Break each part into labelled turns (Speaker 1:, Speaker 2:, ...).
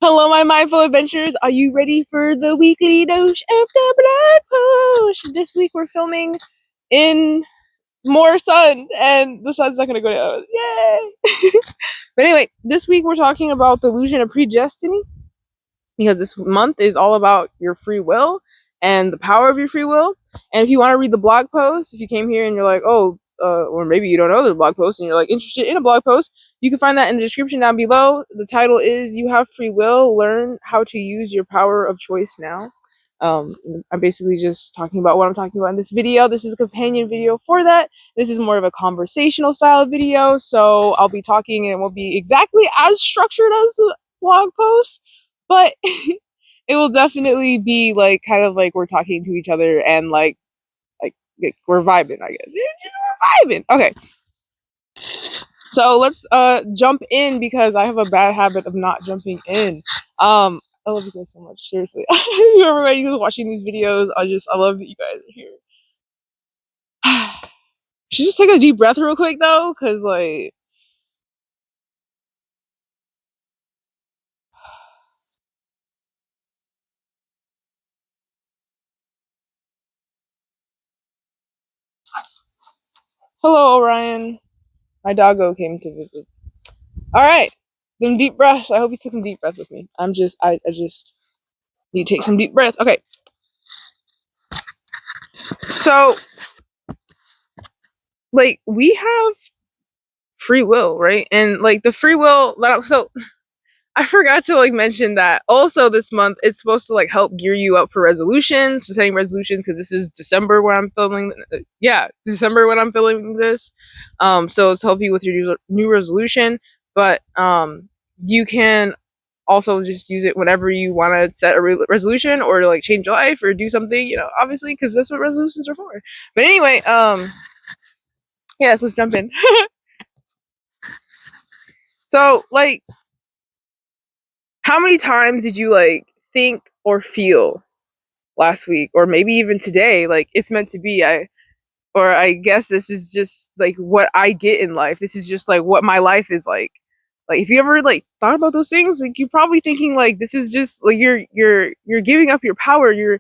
Speaker 1: Hello, my mindful adventurers. Are you ready for the weekly dose of the blog post? This week we're filming in more sun, and the sun's not gonna go down. Yay! But anyway, this week we're talking about the illusion of predestiny because this month is all about your free will and the power of your free will. And if you want to read the blog post, if you came here and you're like, or maybe you don't know the blog post and you're like interested in a blog post, you can find that in the description down below. The title is "You Have Free Will. Learn how to use your power of choice now." I'm basically just talking about what I'm talking about in this video. This is a companion video for that. This is more of a conversational style video, so I'll be talking and it won't be exactly as structured as the blog post, but it will definitely be like kind of like we're talking to each other and like we're vibing, I guess. We're vibing. Okay. So let's jump in because I have a bad habit of not jumping in. I love you guys so much. Seriously. Everybody who's watching these videos, I love that you guys are here. Should just take a deep breath real quick though, because like hello Orion. My doggo came to visit. Alright. Them deep breaths. I hope you took some deep breaths with me. I just need to take some deep breath. Okay. So like we have free will, right? And like the free will so I forgot to like mention that also this month it's supposed to like help gear you up for resolutions, so setting resolutions, because this is December when I'm filming. December when I'm filming this. So it's help you with your new resolution, but you can also just use it whenever you want to set a resolution or like change your life or do something. Obviously, because that's what resolutions are for. But anyway, yeah, so let's jump in. So like, how many times did you like think or feel last week, or maybe even today, like it's meant to be? I guess this is just like what I get in life. This is just like what my life is like. Like if you ever like thought about those things, like you're probably thinking like this is just like you're giving up your power. You're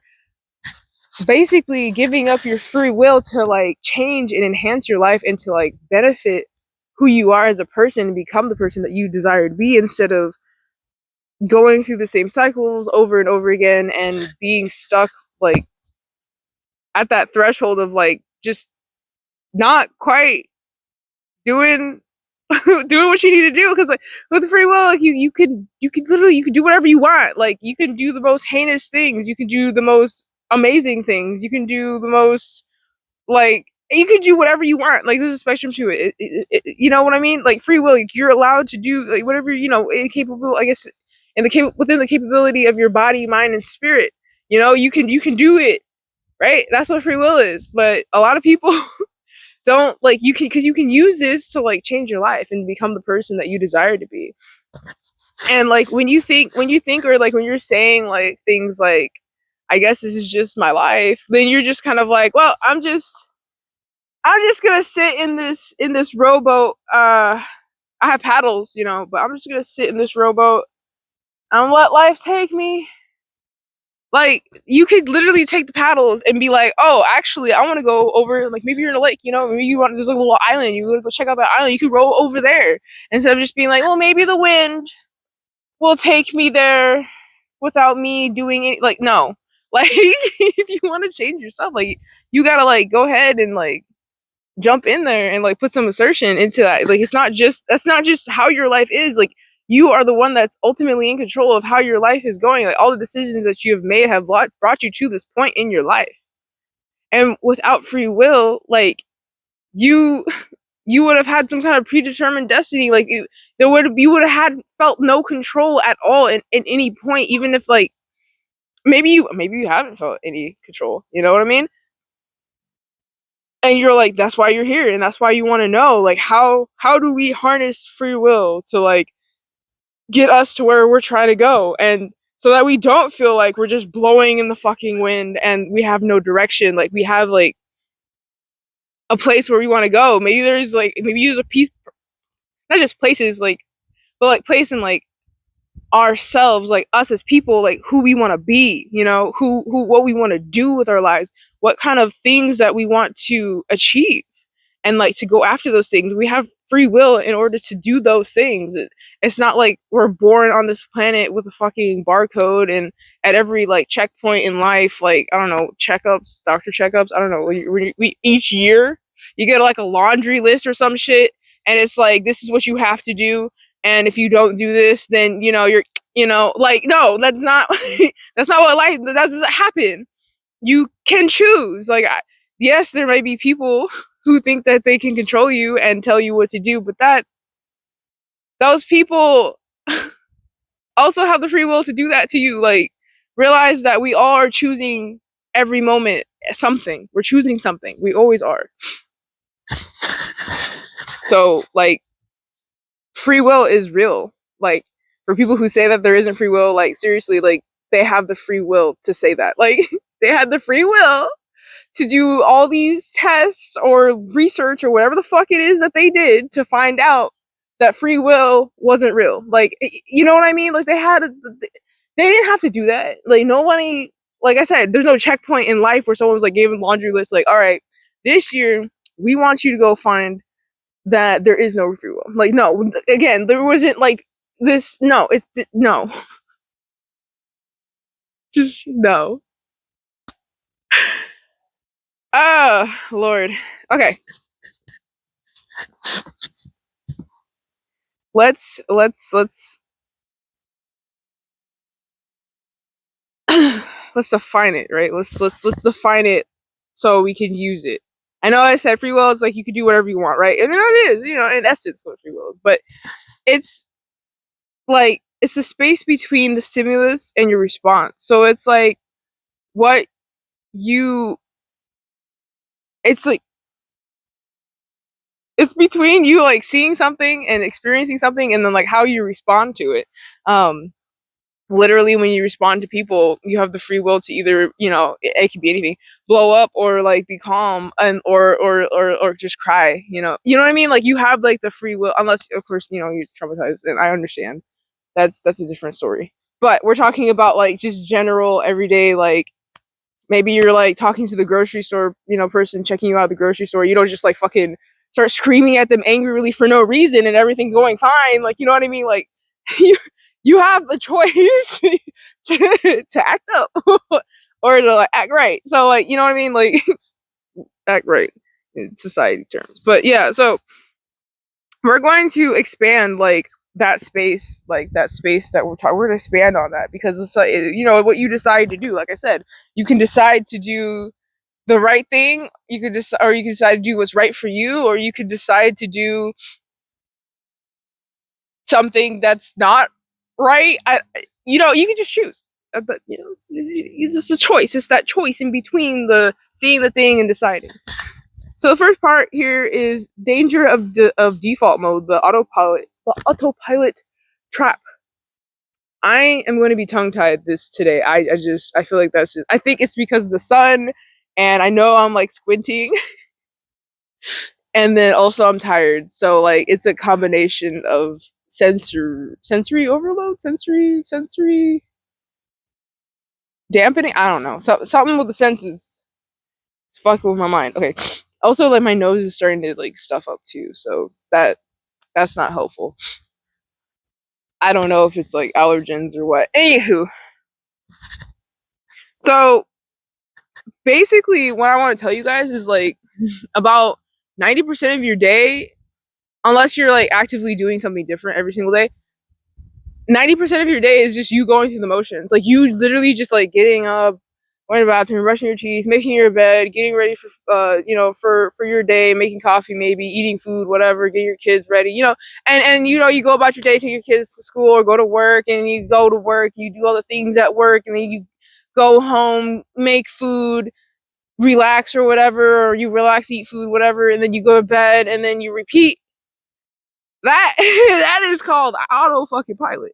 Speaker 1: basically giving up your free will to like change and enhance your life and to like benefit who you are as a person and become the person that you desire to be, instead of going through the same cycles over and over again and being stuck like at that threshold of like just not quite doing doing what you need to do. Because like with free will, like you could literally, you could do whatever you want. Like you can do the most heinous things, you can do the most amazing things, you can do the most like you can do whatever you want. Like there's a spectrum to you know what I mean? Like free will, like, you're allowed to do like whatever, capable, I guess, in within the capability of your body, mind, and spirit. You can do it, right? That's what free will is. But a lot of people don't like, you can, because you can use this to like change your life and become the person that you desire to be. And like when you think or like when you're saying like things like, I guess this is just my life, then you're just kind of like, well, I'm just gonna sit in this rowboat. I have paddles, but I'm just gonna sit in this rowboat and let life take me. Like you could literally take the paddles and be like, oh, actually, I want to go over. Like maybe you're in a lake, maybe you want, there's like a little island. You want to go check out that island. You could row over there instead of just being like, well, maybe the wind will take me there without me doing it. Like no, like if you want to change yourself, like you gotta like go ahead and like jump in there and like put some assertion into that. Like that's not just how your life is. Like you are the one that's ultimately in control of how your life is going. Like all the decisions that you have made have brought you to this point in your life. And without free will, like you you would have had some kind of predetermined destiny. Like you would have had felt no control at all in any point, even if like maybe you haven't felt any control. You know what I mean? And you're like, that's why you're here, and that's why you want to know like how do we harness free will to like get us to where we're trying to go, and so that we don't feel like we're just blowing in the fucking wind and we have no direction. Like we have like a place where we want to go. Maybe there's a piece, not just places, like, but like place in like ourselves, like us as people, like who we want to be, you know, who what we want to do with our lives, what kind of things that we want to achieve, and like to go after those things. We have free will in order to do those things. It's not like we're born on this planet with a fucking barcode, and at every like checkpoint in life, like I don't know, checkups, doctor checkups, I don't know, we each year you get like a laundry list or some shit, and it's like this is what you have to do, and if you don't do this, then you know you're, you know, like no, that's not that's not what life, that doesn't happen. You can choose. Like yes, there might be people who think that they can control you and tell you what to do, but that those people also have the free will to do that to you. Like realize that we all are choosing every moment something. We're choosing something. We always are. So like free will is real. Like for people who say that there isn't free will, like seriously, like they have the free will to say that. Like they had the free will to do all these tests or research or whatever the fuck it is that they did to find out that free will wasn't real. Like you know what I mean? Like they didn't have to do that. Like nobody, like I said, there's no checkpoint in life where someone was like gave a laundry list like, all right, this year we want you to go find that there is no free will. Like no, again, there wasn't like this. No, it's no, just no. Ah, Lord. Okay, let's let's define it, right? Let's define it so we can use it. I know I said free will is like you can do whatever you want, right? And it is, you know, in essence what free will is, but it's like it's the space between the stimulus and your response. So it's like what you, it's like it's between you like seeing something and experiencing something and then like how you respond to it. Literally when you respond to people, you have the free will to either, you know, it could be anything, blow up or like be calm and or just cry, you know what I mean, like you have like the free will, unless of course, you know, you're traumatized, and I understand that's a different story, but we're talking about like just general everyday, like maybe you're like talking to the grocery store, you know, person checking you out at the grocery store, you don't just like fucking start screaming at them angrily for no reason and everything's going fine, like you know what I mean, like you you have the choice to act up or to like act right. So like you know what I mean, like act right in society terms. But yeah, so we're going to expand like that space that we're going to expand on that, because it's like, you know, what you decide to do. Like I said, you can decide to do the right thing, you could decide, or you can decide to do what's right for you, or you could decide to do something that's not right. You know, you can just choose. But you know, it's the choice. It's that choice in between the seeing the thing and deciding. So the first part here is danger of default mode, the autopilot trap. I am going to be tongue tied this today. I feel like that's just, I think it's because of the sun, and I know I'm like squinting, and then also I'm tired. So like it's a combination of sensory overload, sensory dampening. I don't know. So something with the senses. It's fucking with my mind. Okay. Also, like my nose is starting to like stuff up too, so that's not helpful. I don't know if it's like allergens or what. Anywho, so basically, what I want to tell you guys is like about 90% of your day, unless you're like actively doing something different every single day, 90% of your day is just you going through the motions. Like you literally just like getting up, going to the bathroom, brushing your teeth, making your bed, getting ready for you know, for your day, making coffee, maybe eating food, whatever, getting your kids ready, you know, and you know, you go about your day, take your kids to school or go to work, and you go to work, you do all the things at work, and then you go home, make food, relax or whatever, or you relax, eat food, whatever, and then you go to bed, and then you repeat that. That is called auto fucking pilot.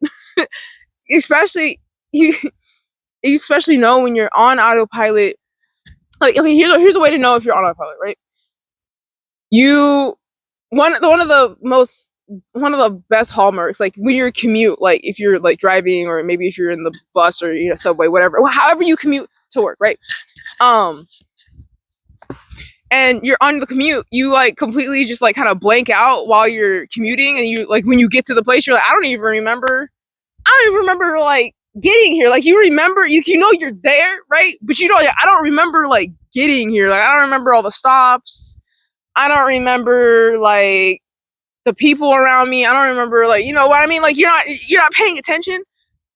Speaker 1: Especially you especially know when you're on autopilot. Like okay, here's a way to know if you're on autopilot, right? You one of the most one of the best hallmarks, like when you're commute, like if you're like driving, or maybe if you're in the bus or subway, whatever, however you commute to work, right? Um, and you're on the commute, you like completely just like kind of blank out while you're commuting, and you like when you get to the place, you're like, I don't even remember like getting here. Like you remember, you know you're there, right? But I don't remember like getting here. Like I don't remember all the stops. I don't remember like the people around me. I don't remember like what I mean. Like you're not paying attention.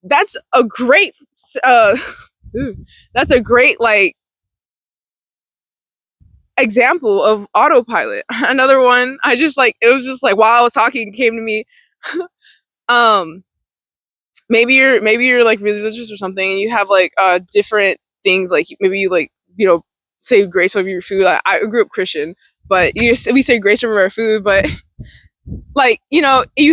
Speaker 1: That's a great uh that's a great like example of autopilot. Another one, I just like it was just like while I was talking, it came to me. um maybe you're like religious or something, and you have like different things, like maybe you like say grace over your food. I grew up Christian, but we say grace over our food, but like you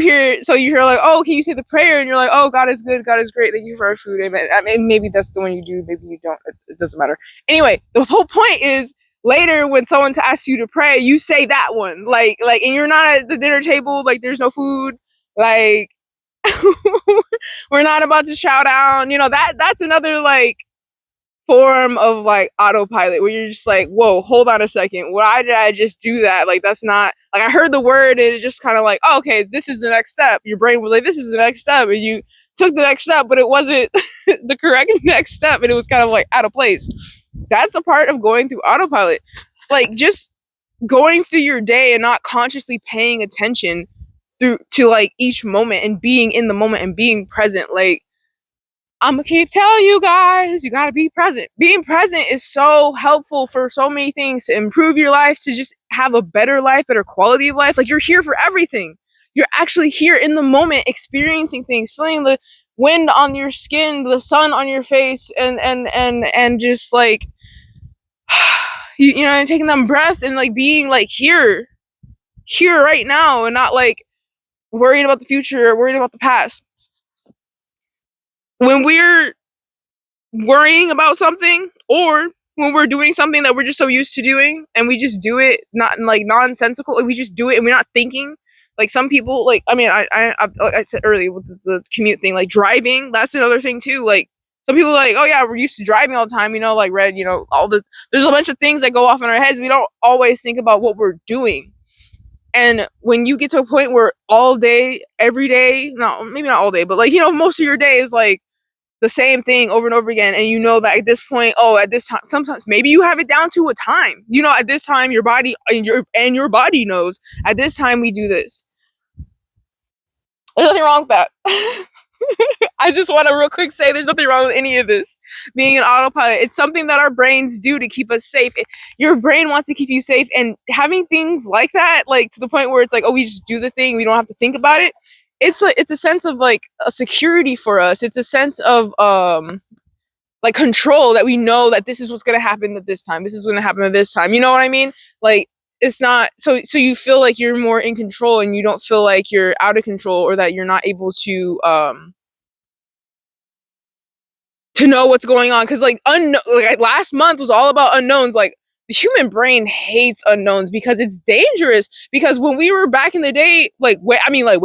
Speaker 1: hear like, oh, can you say the prayer, and you're like, oh, God is good, God is great, thank you for our food, amen. I mean, maybe that's the one you do, maybe you don't, it doesn't matter. Anyway, the whole point is later when someone asks you to pray, you say that one, like and you're not at the dinner table, like there's no food, like we're not about to shout out, that's another like form of like autopilot, where you're just like, whoa, hold on a second, why did I just do that? Like that's not like, I heard the word and it just kind of like, oh, okay, this is the next step. Your brain was like, this is the next step, and you took the next step, but it wasn't the correct next step, and it was kind of like out of place. That's a part of going through autopilot, like just going through your day and not consciously paying attention through to like each moment, and being in the moment and being present. Like I'm gonna keep telling you guys, you gotta be present. Being present is so helpful for so many things, to improve your life, to just have a better life, better quality of life. Like you're here for everything. You're actually here in the moment, experiencing things, feeling the wind on your skin, the sun on your face, and just like taking them breaths, and like being like here right now, and not like worried about the future or worried about the past. When we're worrying about something, or when we're doing something that we're just so used to doing, and we just do it not like nonsensical, like we just do it and we're not thinking. Like some people, like I mean, like I said earlier with the commute thing, like driving, that's another thing too. Like some people are like, oh yeah, we're used to driving all the time, like red, there's a bunch of things that go off in our heads. We don't always think about what we're doing. And when you get to a point where all day, every day, no, maybe not all day, but like most of your day is like the same thing over and over again, and that at this point, oh, at this time, sometimes maybe you have it down to a time, at this time your body and your body knows, at this time we do this. There's nothing wrong with that. I just want to real quick say there's nothing wrong with any of this being an autopilot. It's something that our brains do to keep us safe. Your brain wants to keep you safe, and having things like that, like to the point where it's like, oh, we just do the thing, we don't have to think about it. It's like, it's a sense of like a security for us. It's a sense of like control, that we know that this is what's going to happen at this time, this is going to happen at this time, you know what I mean? Like it's not so you feel like you're more in control, and you don't feel like you're out of control, or that you're not able to know what's going on, because like last month was all about unknowns. Like the human brain hates unknowns because it's dangerous. Because when we were back in the day, like way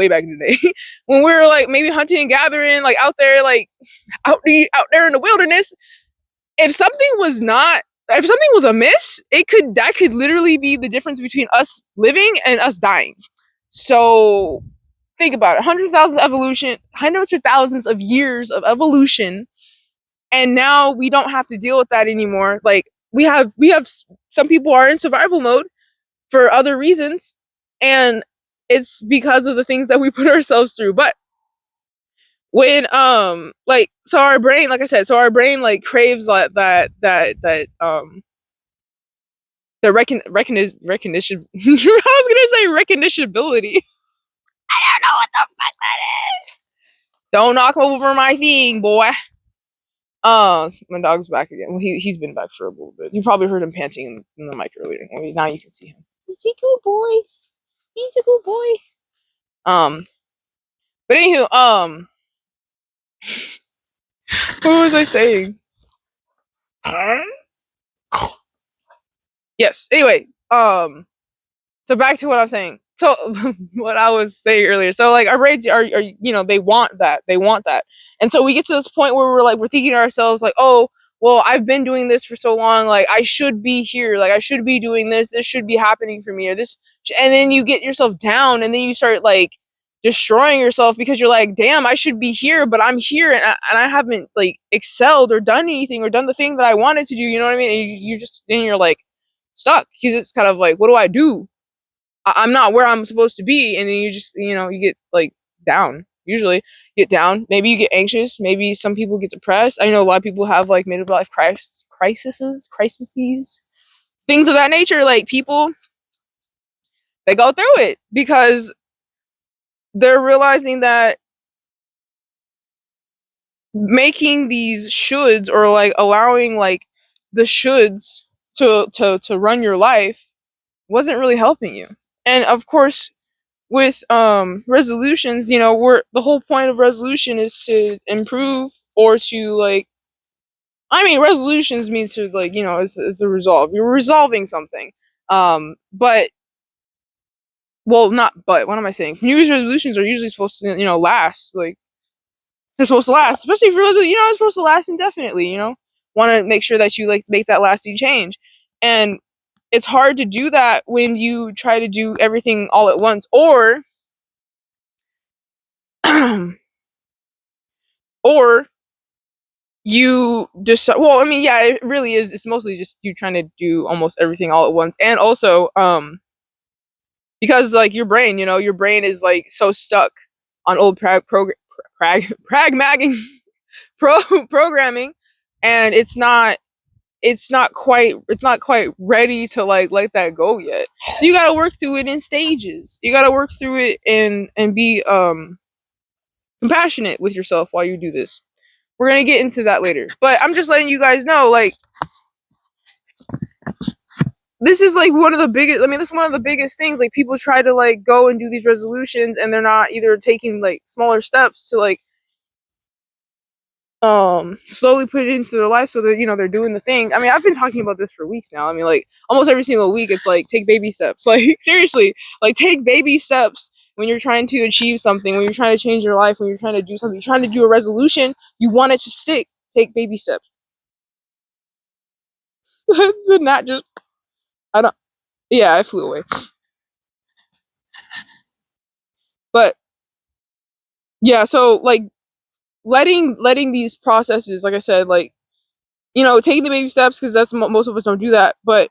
Speaker 1: back in the day, when we were like maybe hunting and gathering, like out there, like out there in the wilderness, if something was amiss, that could literally be the difference between us living and us dying. So think about it: hundreds of thousands of years of evolution, and now we don't have to deal with that anymore. Like we have some people are in survival mode for other reasons, and it's because of the things that we put ourselves through. But when like so our brain, like I said, so our brain like craves the recognition. I was gonna say recognitionability. I don't know what the fuck that is. Don't knock over my thing, boy. My dog's back again. Well, he's been back for a little bit. You probably heard him panting in the mic earlier. I mean, now you can see him. He's a good boy. He's a good boy. But anywho, what was I saying? Yes. Anyway, so back to what I'm saying. so what I was saying earlier. So like our brains are they want that. They want that. And so we get to this point where we're thinking to ourselves like, oh, well, I've been doing this for so long, like I should be here, like I should be doing this should be happening for me, or this, and then you get yourself down, and then you start like destroying yourself because you're like, damn, I should be here, but I'm here, and I haven't like excelled or done anything or done the thing that I wanted to do, you know what I mean? And you just, then you're like stuck, because it's kind of like, what do I do? I'm not where I'm supposed to be, and then you just, you get like down. Usually, you get down. Maybe you get anxious. Maybe some people get depressed. I know a lot of people have like midlife crises, things of that nature. Like people, they go through it because they're realizing that making these shoulds, or like allowing like the shoulds to run your life, wasn't really helping you. And of course, with resolutions, we're the whole point of resolution is to improve, or to like, I mean, resolutions means to like, is a resolve. You're resolving something. But, well, not but, what am I saying? New Year's resolutions are usually supposed to, last. Like, they're supposed to last, especially if it's supposed to last indefinitely, want to make sure that you like make that lasting change. And it's hard to do that when you try to do everything all at once, or you just, well, I mean, yeah, it really is. It's mostly just you trying to do almost everything all at once. And also because like your brain is like so stuck on old pragmagging programming, and it's not quite ready to like let that go yet. So you got to work through it in stages. You got to work through it and be compassionate with yourself while you do this. We're gonna get into that later, but I'm just letting you guys know, like, this is like one of the biggest, I mean, this is one of the biggest things. Like, people try to like go and do these resolutions, and they're not either taking like smaller steps to like slowly put it into their life, so that they're doing the thing. I mean, I've been talking about this for weeks now. I mean, like, almost every single week it's like, take baby steps. Like, seriously, like, take baby steps when you're trying to achieve something, when you're trying to change your life, when you're trying to do something, you're trying to do a resolution, you want it to stick. Take baby steps. Not just, I don't, yeah, I flew away. But yeah, so like letting these processes, like I said, like, taking the baby steps, because that's most of us don't do that. But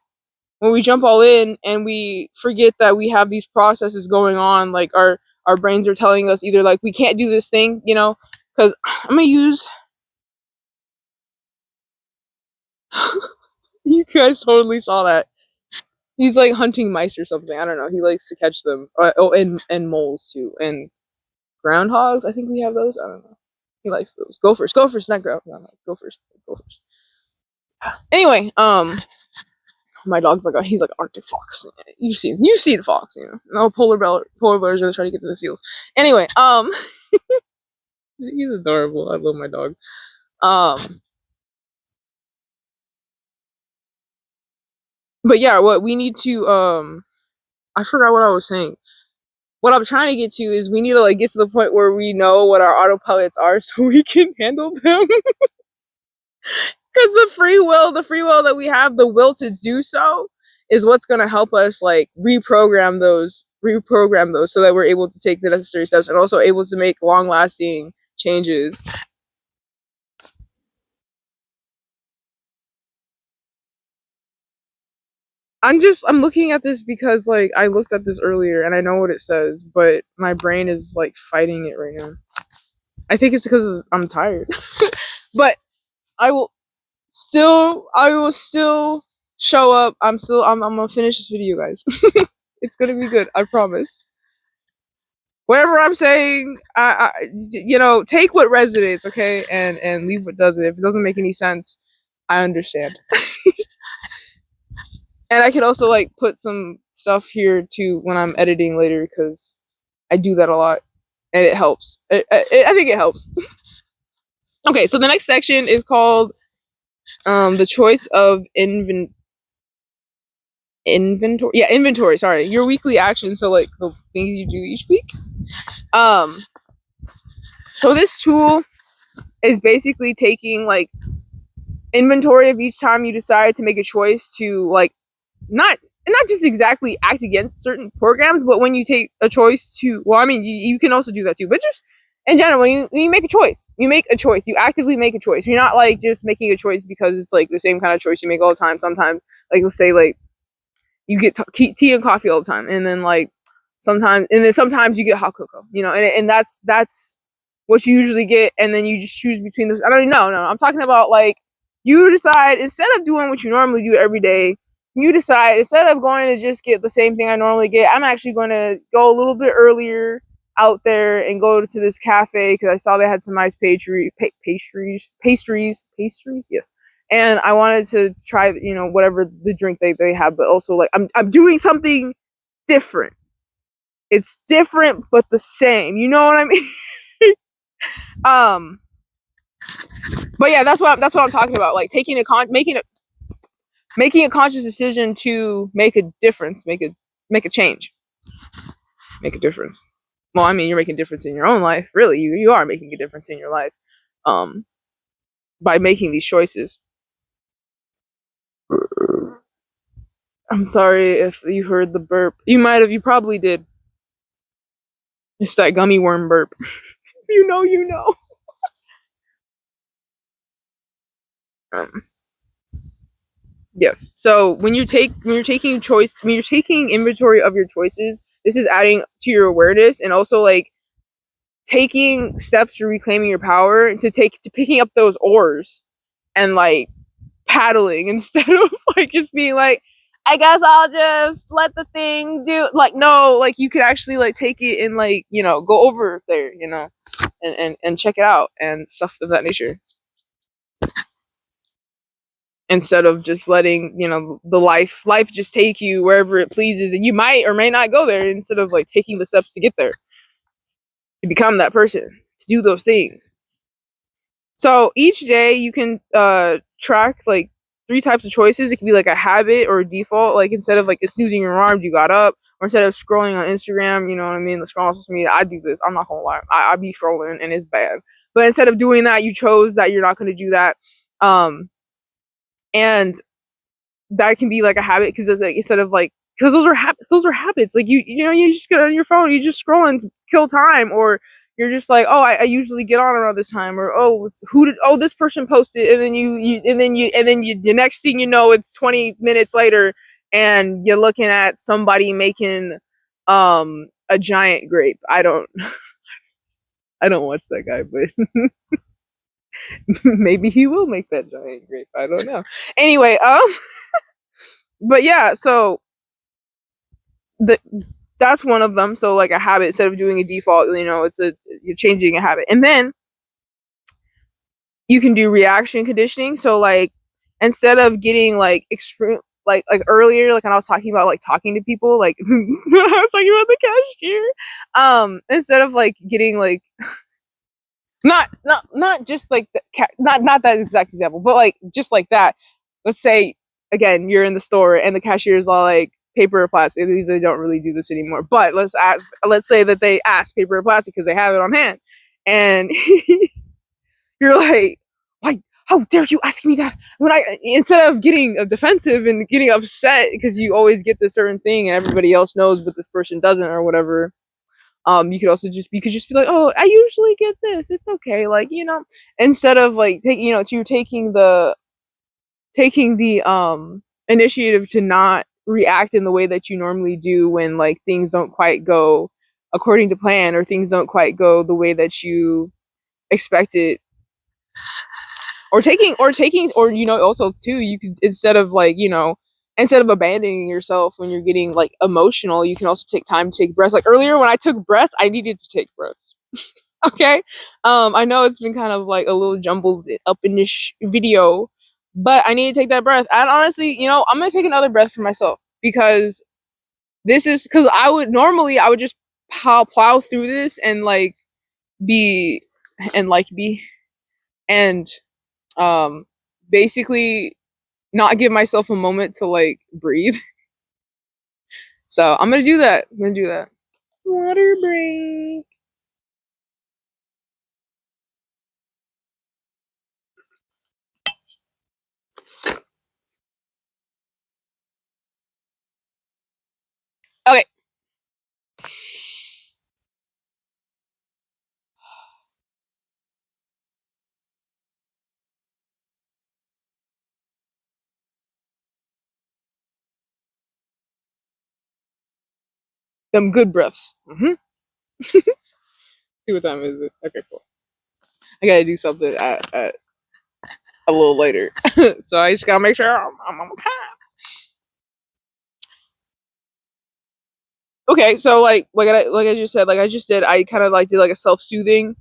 Speaker 1: when we jump all in and we forget that we have these processes going on, like our brains are telling us either like we can't do this thing, because I'm gonna use you guys totally saw that. He's like hunting mice or something. I don't know. He likes to catch them. And moles too, and groundhogs. I think we have those. I don't know. He likes those. Gophers, not ground. No, gophers. Anyway, my dog's like he's like an Arctic fox. You've seen the fox, No, polar bears are gonna try to get to the seals. Anyway, he's adorable. I love my dog. But yeah, what we need to I forgot what I was saying. What I'm trying to get to is we need to like get to the point where we know what our autopilots are, so we can handle them. Because the free will that we have, the will to do so, is what's going to help us like reprogram those, so that we're able to take the necessary steps, and also able to make long lasting changes. I'm looking at this because like I looked at this earlier and I know what it says, but my brain is like fighting it right now. I think it's because I'm tired. But I will still show up. I'm gonna finish this video, guys. It's gonna be good, I promise. Whatever I'm saying, take what resonates, okay, and leave what doesn't. If it doesn't make any sense, I understand. And I can also like put some stuff here too when I'm editing later, because I do that a lot, and it helps. I think it helps. Okay, so the next section is called the choice of inventory, sorry, your weekly actions, so like the things you do each week. um so this tool is basically taking like inventory of each time you decide to make a choice to like not just exactly act against certain programs, but when you take a choice to, well, I mean, you can also do that too, but just in general, when you make a choice, you actively make a choice. You're not like just making a choice because it's like the same kind of choice you make all the time. Sometimes, like let's say like you get tea and coffee all the time, and then like sometimes you get hot cocoa, and that's what you usually get, and then you just choose between those. I don't know, no, I'm talking about like you decide, instead of doing what you normally do every day, you decide, instead of going to just get the same thing I normally get, I'm actually going to go a little bit earlier out there and go to this cafe because I saw they had some nice pastries, yes, and I wanted to try, whatever the drink they have, but also like I'm doing something different. It's different but the same. You know what I mean? um, but yeah, that's what I'm talking about. Like making a conscious decision to make a difference, make a change, make a difference. Well, I mean, you're making a difference in your own life. Really, you are making a difference in your life, um, by making these choices. I'm sorry if you heard the burp. You probably did. It's that gummy worm burp. You know. Um, yes. So when you're taking inventory of your choices, this is adding to your awareness, and also like taking steps to reclaiming your power, and to picking up those oars and like paddling instead of like just being like, I guess I'll just let the thing do, like, no, like you could actually like take it and like, go over there, and check it out and stuff of that nature, instead of just letting, the life just take you wherever it pleases, and you might or may not go there, instead of like taking the steps to get there, to become that person, to do those things. So each day you can track like three types of choices. It can be like a habit or a default. Like instead of like snoozing your alarm, you got up, or instead of scrolling on Instagram, you know what I mean, scrolling on social media. I do this. I'm not gonna lie. I be scrolling and it's bad. But instead of doing that, you chose that you're not gonna do that. And that can be like a habit, because it's like, instead of like, because those are habits. Like you just get on your phone, you just scrolling to kill time, or you're just like, oh, I usually get on around this time, or this person posted, and then the next thing you know, it's 20 minutes later, and you're looking at somebody making a giant grape. I don't watch that guy, but maybe he will make that giant grape. I don't know. Anyway, but yeah, so the that's one of them. So like a habit, instead of doing a default, you're changing a habit. And then you can do reaction conditioning. So like instead of getting like extreme, like earlier, like when I was talking about like talking to people, like when I was talking about the cashier, instead of like getting like not just like not that exact example, but like just like that. Let's say again, you're in the store and the cashier is all like, paper or plastic. They don't really do this anymore, but let's say that they ask paper or plastic because they have it on hand, and you're like, how dare you ask me that? When I Instead of getting defensive and getting upset because you always get this certain thing and everybody else knows but this person doesn't or whatever, you could just be like, oh, I usually get this, it's okay, like, instead of like you're taking the initiative to not react in the way that you normally do when like things don't quite go according to plan, or things don't quite go the way that you expected, also too, you could, instead of abandoning yourself when you're getting like emotional, you can also take time to take breaths. Like earlier when I took breaths, I needed to take breaths. Okay. I know it's been kind of like a little jumbled up in this video, but I need to take that breath. And honestly, I'm gonna take another breath for myself, because I would just plow through this and like be be and um basically not give myself a moment to like breathe. So I'm gonna do that. I'm gonna do that. Water break. Okay. Them good breaths. See what time is it? Okay, cool. I gotta do something at a little later, so I just gotta make sure I'm on time. Okay, so like I just said, like I just did, I kind of like did like a self soothing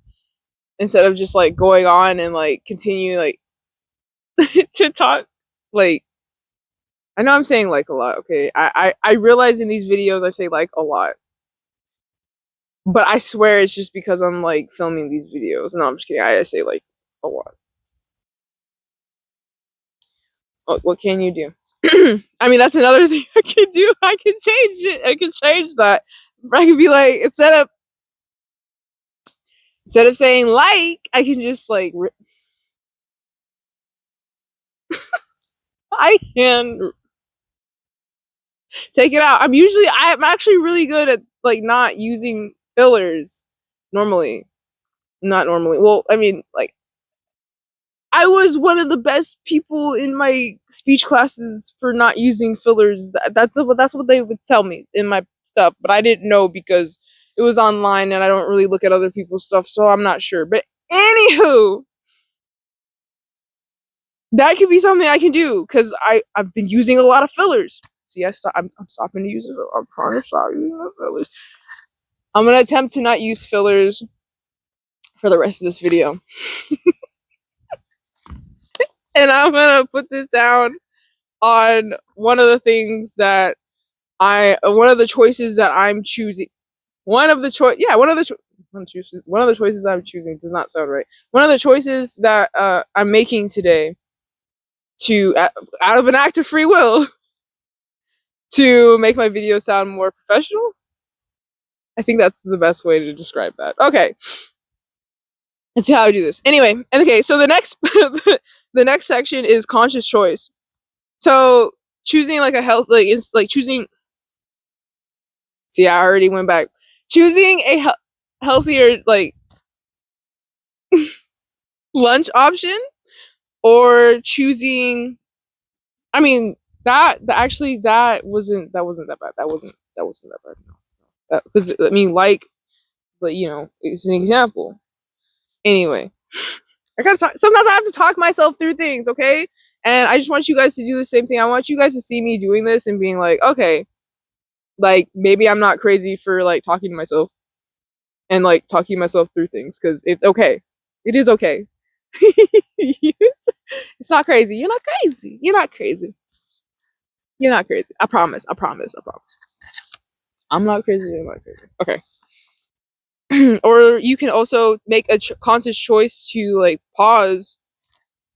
Speaker 1: instead of just like going on and like continue like to talk. Like I know I'm saying like a lot. Okay, I realize in these videos I say like a lot, but I swear it's just because I'm like filming these videos. No, I'm just kidding. I say like a lot. What can you do? I mean, that's another thing I can do. I can change it. I can change that. I can be like, instead of saying like, I can just like I can take it out. I'm actually really good at like not using fillers normally. Not normally. Well, I mean, like I was one of the best people in my speech classes for not using fillers. That's what they would tell me in my stuff, but I didn't know because it was online and I don't really look at other people's stuff, so I'm not sure. But anywho, that could be something I can do because I've been using a lot of fillers. See, I'm stopping to use it. I'm trying to stop using fillers. I'm gonna attempt to not use fillers for the rest of this video, and I'm gonna put this down on one of the things that one of the choices that I'm choosing. One of the choices I'm choosing does not sound right. One of the choices that I'm making today to out of an act of free will to make my video sound more professional. I think that's the best way to describe that. Okay, let's see how I do this. Anyway, okay, so the next the next section is conscious choice. So choosing like a health like it's like choosing. See, I already went back. Choosing a healthier like lunch option or choosing. I mean actually that wasn't that bad. That wasn't that bad. No, because I mean like, but you know it's an example. Anyway, I gotta talk. Sometimes I have to talk myself through things, okay? And I just want you guys to do the same thing. I want you guys to see me doing this and being like, okay, like maybe I'm not crazy for like talking to myself and like talking myself through things because it's okay. It is okay. It's not crazy. You're not crazy. You're not crazy. You're not crazy. I promise. I promise. I promise. I'm not crazy. I'm not crazy. Okay. Or you can also make a conscious choice to like pause,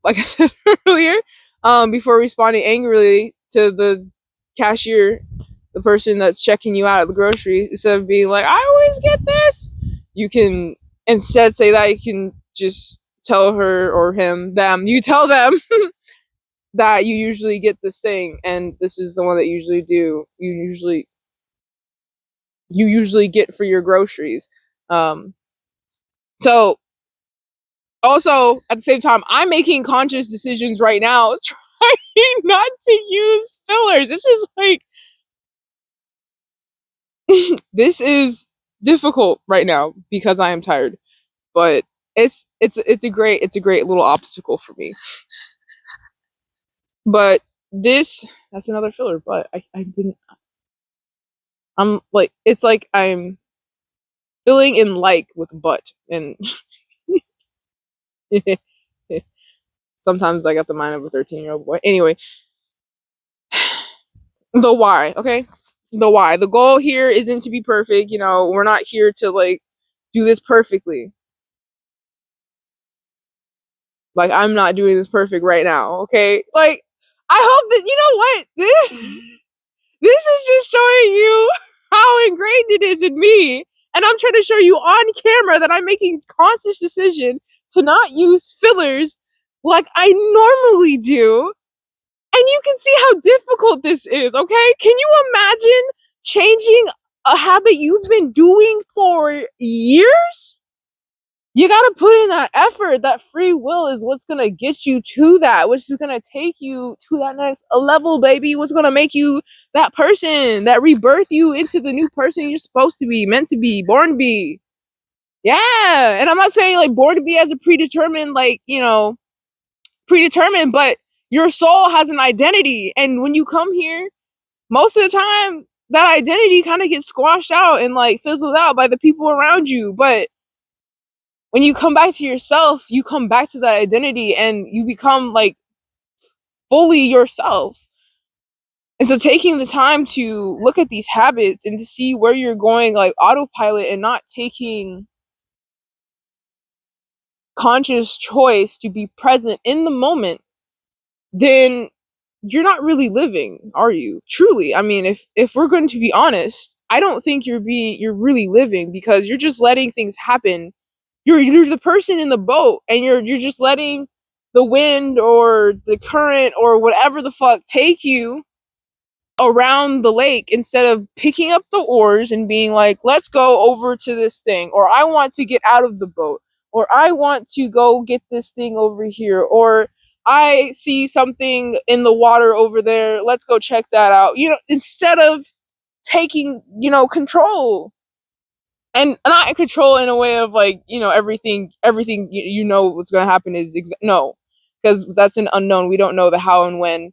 Speaker 1: like I said earlier, before responding angrily to the cashier, the person that's checking you out at the grocery. Instead of being like, "I always get this," you can instead say that you can just tell her or him, them. You tell them that you usually get this thing, and this is the one that you usually do. You usually get for your groceries. Um, so also at the same time, I'm making conscious decisions right now, trying not to use fillers. This is like this is difficult right now because I am tired, but it's a great little obstacle for me. But that's another filler. But I didn't. I'm like it's like I'm filling in like with butt and sometimes I got the mind of a 13-year-old boy. Anyway, the why, okay? The why. The goal here isn't to be perfect, we're not here to like do this perfectly. Like I'm not doing this perfect right now, okay? Like I hope that you know what? This is just showing you how ingrained it is in me. And I'm trying to show you on camera that I'm making conscious decision to not use fillers like I normally do. And you can see how difficult this is, okay? Can you imagine changing a habit you've been doing for years? You gotta put in that effort. That free will is what's gonna get you to that, which is gonna take you to that next level, baby. What's gonna make you that person, that rebirth you into the new person you're supposed to be, meant to be, born to be. Yeah. And I'm not saying like born to be as a predetermined, like, predetermined, but your soul has an identity. And when you come here, most of the time, that identity kind of gets squashed out and like fizzled out by the people around you. But when you come back to yourself, you come back to that identity and you become like fully yourself. And so taking the time to look at these habits and to see where you're going like autopilot and not taking conscious choice to be present in the moment, then you're not really living, are you? Truly. I mean, if we're going to be honest, I don't think you're really living, because you're just letting things happen. You're the person in the boat, and you're just letting the wind or the current or whatever the fuck take you around the lake instead of picking up the oars and being like, let's go over to this thing, or I want to get out of the boat, or I want to go get this thing over here, or I see something in the water over there, let's go check that out. Instead of taking, control. And not control in a way of like, everything what's going to happen is no, because that's an unknown. We don't know the how and when,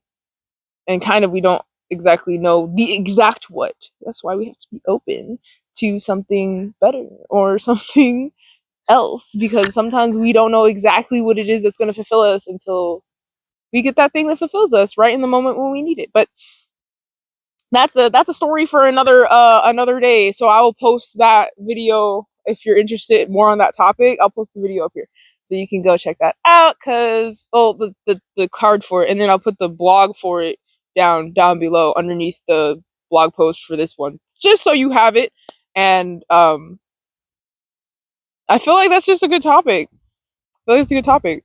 Speaker 1: and kind of we don't exactly know the exact what. That's why we have to be open to something better or something else, because sometimes we don't know exactly what it is that's going to fulfill us until we get that thing that fulfills us right in the moment when we need it. But that's a story for another day. So I will post that video if you're interested more on that topic. I'll post the video up here so you can go check that out. Cause the card for it, and then I'll put the blog for it down below underneath the blog post for this one, just so you have it. And I feel like that's just a good topic. I feel like it's a good topic.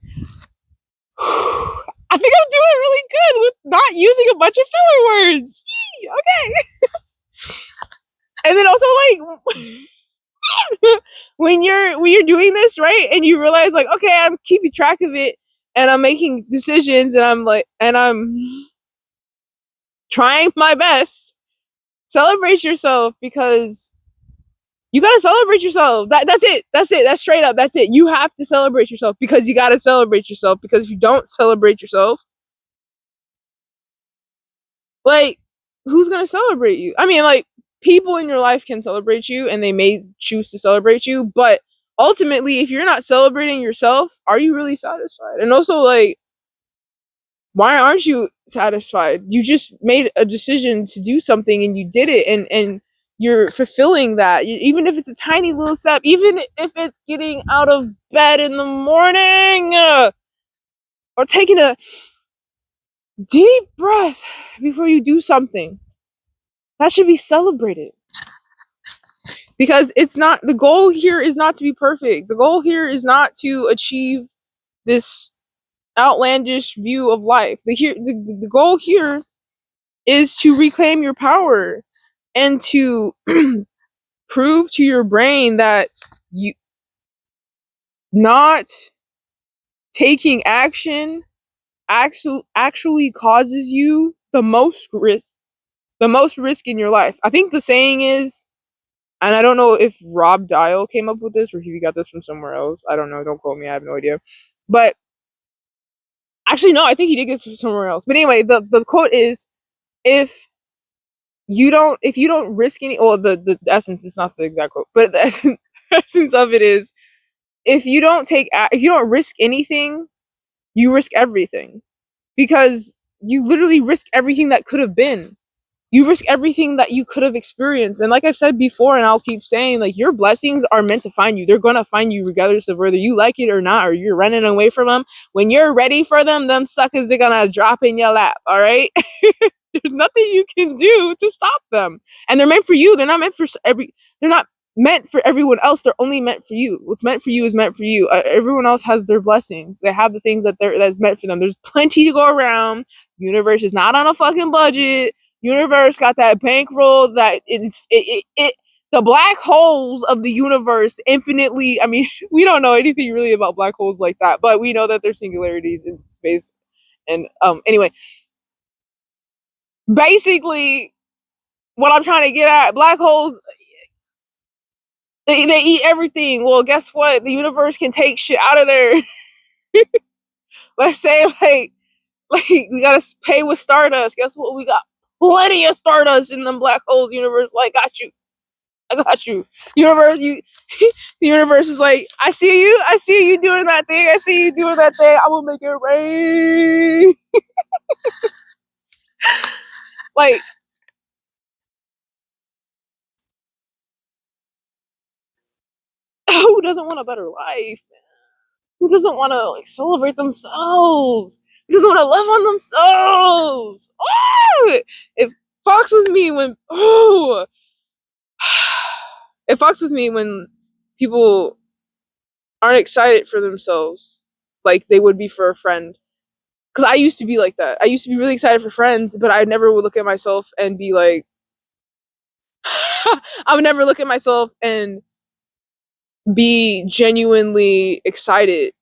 Speaker 1: I think I'm doing really good with not using a bunch of filler words. Yee, okay. And then also like when you're doing this, right, and you realize like, okay, I'm keeping track of it and I'm making decisions and I'm trying my best. Celebrate yourself, because you gotta celebrate yourself. That's it. That's straight up. That's it. You have to celebrate yourself, because you gotta celebrate yourself. Because if you don't celebrate yourself, like, who's gonna celebrate you? I mean, like, people in your life can celebrate you and they may choose to celebrate you, but ultimately, if you're not celebrating yourself, are you really satisfied? And also, like, why aren't you satisfied? You just made a decision to do something and you did it, and you're fulfilling that. Even if it's a tiny little step, even if it's getting out of bed in the morning, or taking a deep breath before you do something, that should be celebrated. Because it's not, the goal here is not to be perfect. The goal here is not to achieve this outlandish view of life. The goal here is to reclaim your power and to prove to your brain that you not taking action actually causes you the most risk in your life. I think the saying is, and I don't know if Rob Dial came up with this or if he got this from somewhere else. I don't know. Don't quote me. I have no idea. But actually, no, I think he did get this from somewhere else. But anyway, the quote is, if you don't risk any, well, the essence is not the exact quote, but the essence of it is, if you don't risk anything, you risk everything, because you literally risk everything that could have been. You risk everything that you could have experienced. And like I've said before, and I'll keep saying, like, your blessings are meant to find you. They're going to find you regardless of whether you like it or not, or you're running away from them. When you're ready for them suckers, they're going to drop in your lap. All right. There's nothing you can do to stop them. And they're meant for you. They're not meant for they're not meant for everyone else. They're only meant for you. What's meant for you is meant for you. Everyone else has their blessings. They have the things that's meant for them. There's plenty to go around. Universe is not on a fucking budget. Universe got that bankroll that the black holes of the universe infinitely. I mean, we don't know anything really about black holes like that, but we know that there's singularities in space. And anyway, basically, what I'm trying to get at, black holes, they eat everything. Well, guess what? The universe can take shit out of there. Let's say like we gotta pay with stardust. Guess what? We got plenty of stardust in them black holes. Universe, like, got you. I got you. Universe, the universe is like, I see you doing that thing. I see you doing that thing. I will make it rain. Like, who doesn't want a better life? Who doesn't want to like celebrate themselves? Who doesn't want to love on themselves? Oh, it fucks with me when it fucks with me when people aren't excited for themselves like they would be for a friend. Because I used to be like that. I used to be really excited for friends, but I never would look at myself and be like, I would never look at myself and be genuinely excited.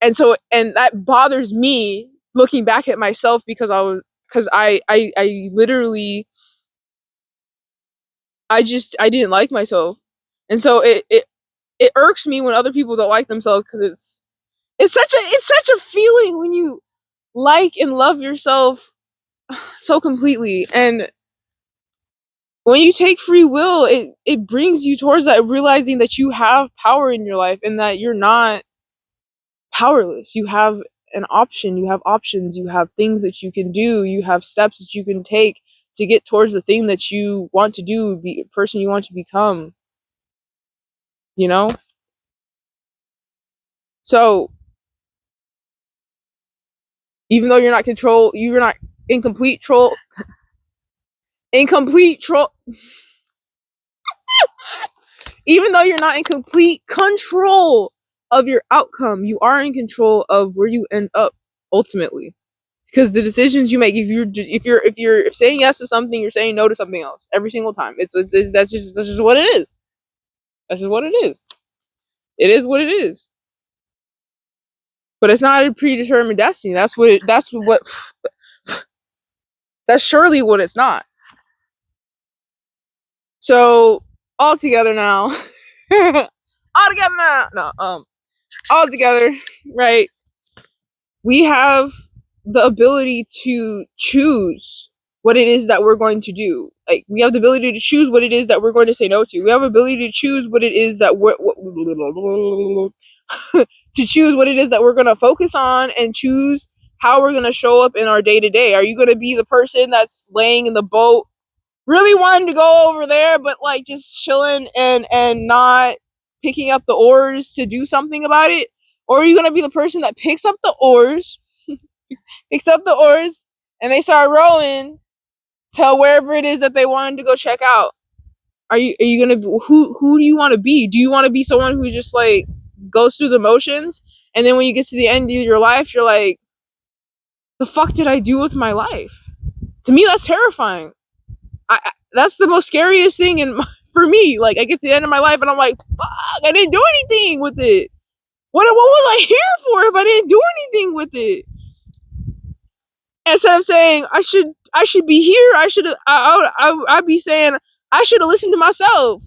Speaker 1: And that bothers me looking back at myself because I literally, I didn't like myself. And so it irks me when other people don't like themselves because it's such a feeling when you like and love yourself so completely. And when you take free will, it brings you towards that, realizing that you have power in your life and that you're not powerless. You have an option, you have options, you have things that you can do, you have steps that you can take to get towards the thing that you want to do, be a person you want to become, you know? So even though you're not in complete troll in complete troll even though you're not in complete control of your outcome, you are in control of where you end up ultimately. Because the decisions you make, if you're saying yes to something, you're saying no to something else every single time. It's that's just what it is. That's just what it is. It is what it is. But it's not a predetermined destiny. That's surely what it's not. So all together now, all together now. No, all together, right? We have the ability to choose what it is that we're going to do. Like, we have the ability to choose what it is that we're going to say no to. We have the ability to choose what it is that to choose what it is that we're going to focus on and choose how we're going to show up in our day to day. Are you going to be the person that's laying in the boat, really wanting to go over there, but like just chilling and not picking up the oars to do something about it? Or are you going to be the person that picks up the oars, and they start rowing to wherever it is that they wanted to go check out? Are you gonna who do you want to be? Do you want to be someone who just like goes through the motions, and then when you get to the end of your life, you're like, the fuck did I do with my life? To me, that's terrifying. That's the most scariest thing for me. Like, I get to the end of my life and I'm like, fuck, I didn't do anything with it. What was I here for if I didn't do anything with it? Instead of saying I should be here, I'd be saying I should have listened to myself.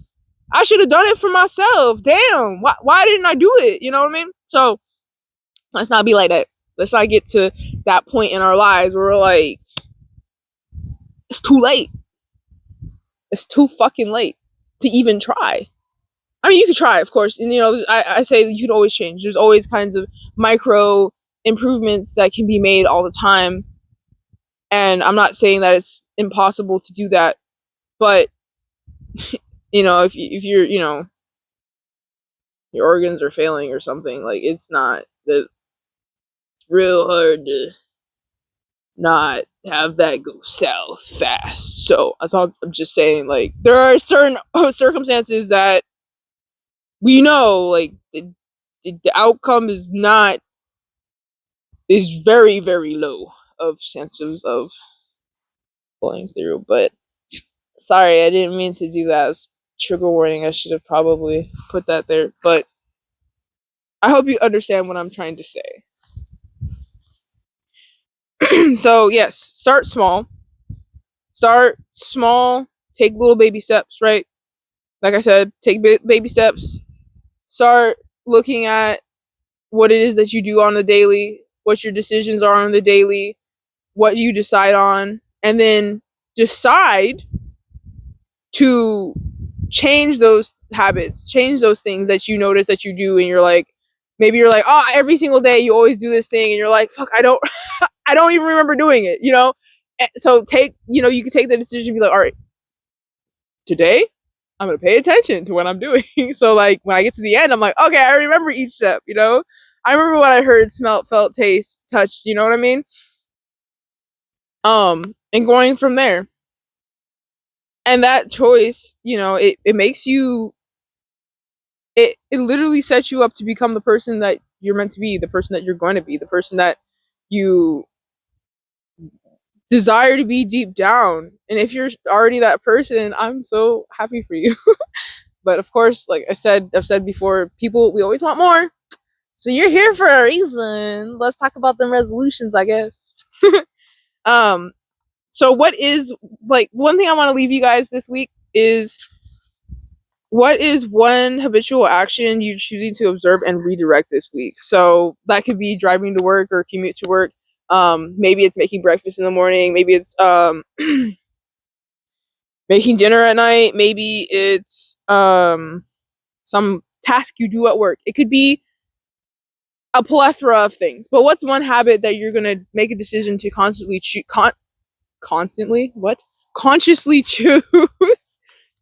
Speaker 1: I should have done it for myself. Damn, why didn't I do it? You know what I mean? So let's not be like that. Let's not get to that point in our lives where we're like, it's too late. It's too fucking late to even try. I mean, you could try, of course, and I say that you could always change. There's always kinds of micro improvements that can be made all the time, and I'm not saying that it's impossible to do that, but if you're your organs are failing or something, like, it's real hard to not have that go south fast. So I'm just saying, like, there are certain circumstances that we know, like, the outcome is very, very low of chances of pulling through. But sorry, I didn't mean to do that as trigger warning. I should have probably put that there. But I hope you understand what I'm trying to say. So yes, start small. Start small. Take little baby steps, right? Like I said, take baby steps. Start looking at what it is that you do on the daily, what your decisions are on the daily, what you decide on, and then decide to change those habits, change those things that you notice that you do, and you're like, maybe you're like, oh, every single day you always do this thing, and you're like, fuck, I don't even remember doing it, you know? So you can take the decision and be like, all right, today I'm gonna pay attention to what I'm doing. So like when I get to the end, I'm like, okay, I remember each step, you know? I remember what I heard, smelt, felt, taste, touched, you know what I mean? And going from there. And that choice, it makes you it literally sets you up to become the person that you're meant to be, the person that you're going to be, the person that you desire to be deep down. And if you're already that person, I'm so happy for you. But of course, like I've said before, we always want more. So you're here for a reason. Let's talk about them resolutions, I guess. So what is, like, one thing I want to leave you guys this week is, what is one habitual action you're choosing to observe and redirect this week? So that could be driving to work or commute to work. Maybe it's making breakfast in the morning. Maybe it's making dinner at night. Maybe it's some task you do at work. It could be a plethora of things. But what's one habit that you're gonna make a decision to consciously choose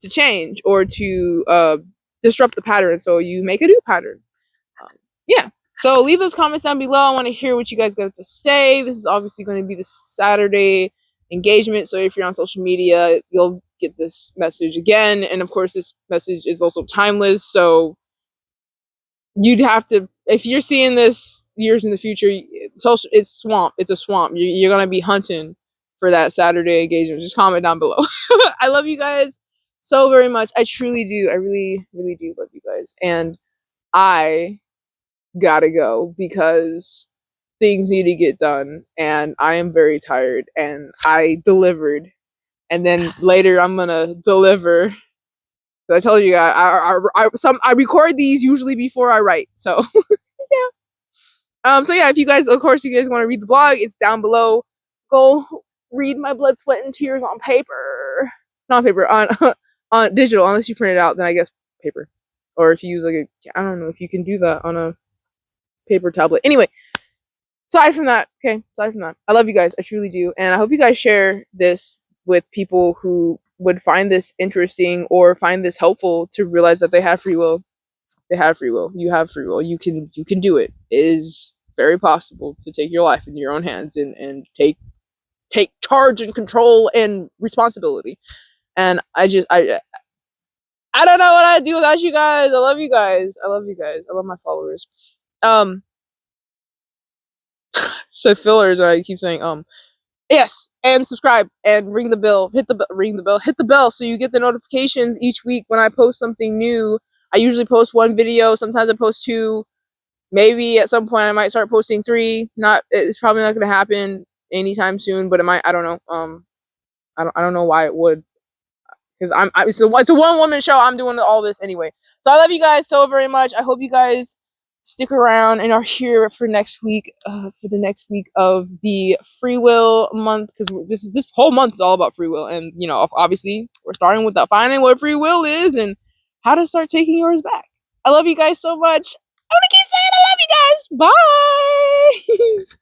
Speaker 1: to change, or to disrupt the pattern, so you make a new pattern? Yeah. So leave those comments down below. I want to hear what you guys got to say. This is obviously going to be the Saturday engagement, so if you're on social media, you'll get this message again. And of course, this message is also timeless, so you'd have to, if you're seeing this years in the future, it's a swamp. You're gonna be hunting for that Saturday engagement. Just comment down below. I love you guys so very much. I truly do. I really, really do love you guys. And I gotta go because things need to get done, and I am very tired, and I delivered, and then later I'm gonna deliver. I told you, I record these usually before I write, so yeah. So yeah, if you guys, of course, you guys want to read the blog, it's down below. Go read my blood, sweat, and tears on paper, not paper, on on digital. Unless you print it out, then I guess paper, or if you use like I don't know if you can do that on a paper tablet. Anyway, aside from that, I love you guys. I truly do, and I hope you guys share this with people who would find this interesting or find this helpful, to realize that they have free will. They have free will. You have free will. You can do it. It is very possible to take your life in your own hands, and take charge and control and responsibility. And I don't know what I'd do without you guys. I love you guys. I love you guys. I love my followers. So fillers, I keep saying yes, and subscribe and ring the bell. Hit the bell so you get the notifications each week when I post something new. I usually post one video, sometimes I post two. Maybe at some point I might start posting three. It's probably not going to happen anytime soon, but it might. I don't know. I don't know why it would, because it's a one woman show. I'm doing all this anyway. So I love you guys so very much. I hope you guys stick around and are here for next week, for the next week of the free will month, because this whole month is all about free will. And obviously we're starting with finding what free will is and how to start taking yours back. I love you guys so much. I'm gonna keep saying I love you guys. Bye.